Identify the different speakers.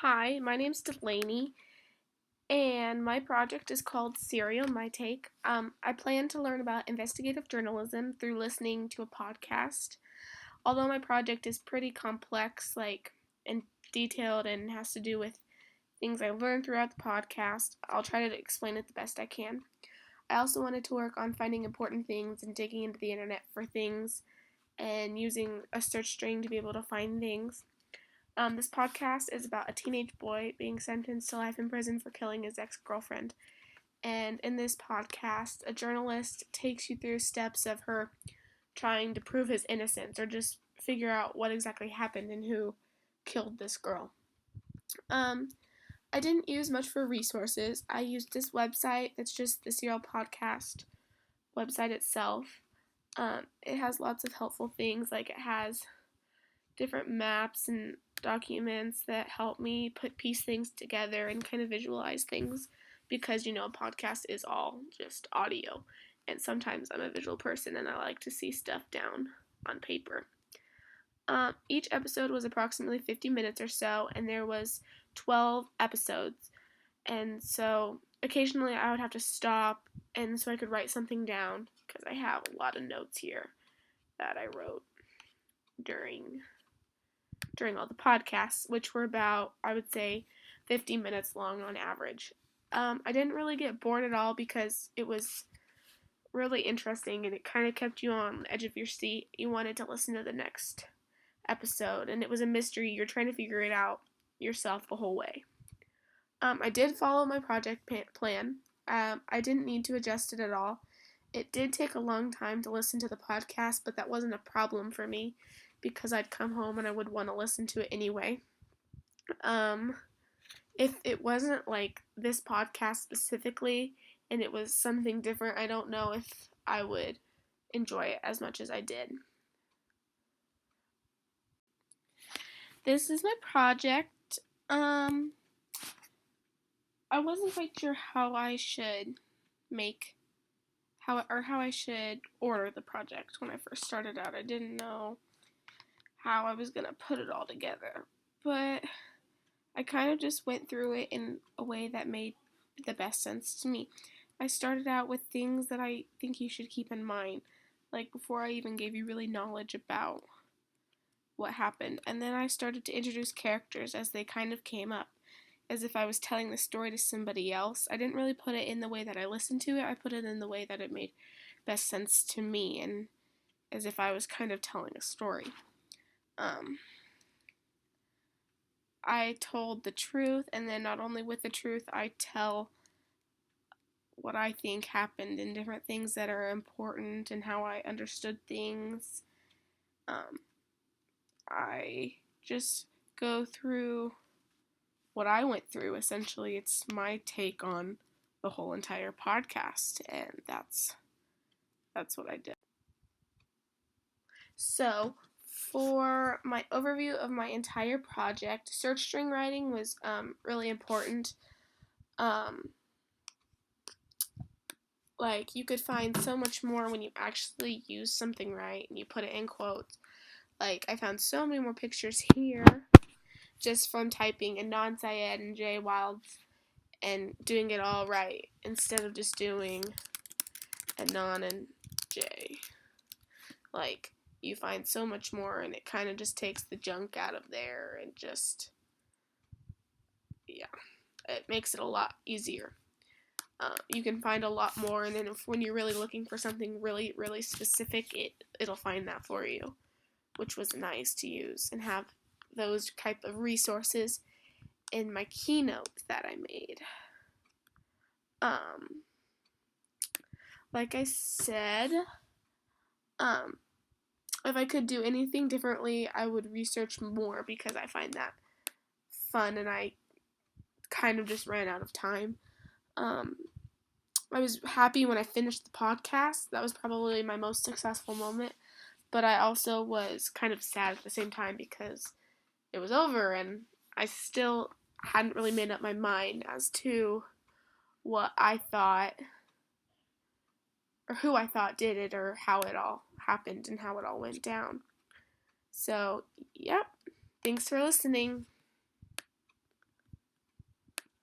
Speaker 1: Hi, my name's Delaney, and my project is called Serial My Take. I plan to learn about investigative journalism through listening to a podcast. Although my project is pretty complex, and detailed, and has to do with things I learned throughout the podcast, I'll try to explain it the best I can. I also wanted to work on finding important things and digging into the internet for things and using a search string to be able to find things. This podcast is about a teenage boy being sentenced to life in prison for killing his ex-girlfriend. And in this podcast, a journalist takes you through steps of her trying to prove his innocence or just figure out what exactly happened and who killed this girl. I didn't use much for resources. I used this website that's just the Serial Podcast website itself. It has lots of helpful things, like it has different maps and documents that help me piece things together and kind of visualize things because, a podcast is all just audio. And sometimes I'm a visual person and I like to see stuff down on paper. Each episode was approximately 50 minutes or so, and there was 12 episodes. And so occasionally I would have to stop and so I could write something down because I have a lot of notes here that I wrote during all the podcasts, which were about, I would say, 50 minutes long on average. I didn't really get bored at all because it was really interesting and it kind of kept you on the edge of your seat. You wanted to listen to the next episode, and it was a mystery. You're trying to figure it out yourself the whole way. I did follow my project plan. I didn't need to adjust it at all. It did take a long time to listen to the podcast, but that wasn't a problem for me because I'd come home and I would want to listen to it anyway. If it wasn't like this podcast specifically and it was something different, I don't know if I would enjoy it as much as I did. This is my project. I wasn't quite sure how I should how I should order the project when I first started out. I didn't know how I was going to put it all together, but I kind of just went through it in a way that made the best sense to me. I started out with things that I think you should keep in mind, like before I even gave you really knowledge about what happened, and then I started to introduce characters as they kind of came up, as if I was telling the story to somebody else. I didn't really put it in the way that I listened to it, I put it in the way that it made best sense to me, and as if I was kind of telling a story. I told the truth, and then not only with the truth, I tell what I think happened and different things that are important and how I understood things. I just go through what I went through. Essentially, it's my take on the whole entire podcast, and that's what I did. So, for my overview of my entire project, search string writing was really important. You could find so much more when you actually use something right and you put it in quotes. I found so many more pictures here just from typing Anon Syed and Jay Wilds and doing it all right instead of just doing Anon and Jay. You find so much more, and it kind of just takes the junk out of there and just, it makes it a lot easier. You can find a lot more, and then when you're really looking for something really, really specific, it'll find that for you, which was nice to use and have those type of resources in my keynote that I made. Like I said, if I could do anything differently, I would research more because I find that fun, and I kind of just ran out of time. I was happy when I finished the podcast. That was probably my most successful moment, but I also was kind of sad at the same time because it was over and I still hadn't really made up my mind as to what I thought or who I thought did it or how it all happened and how it all went down. So, yep. Thanks for listening.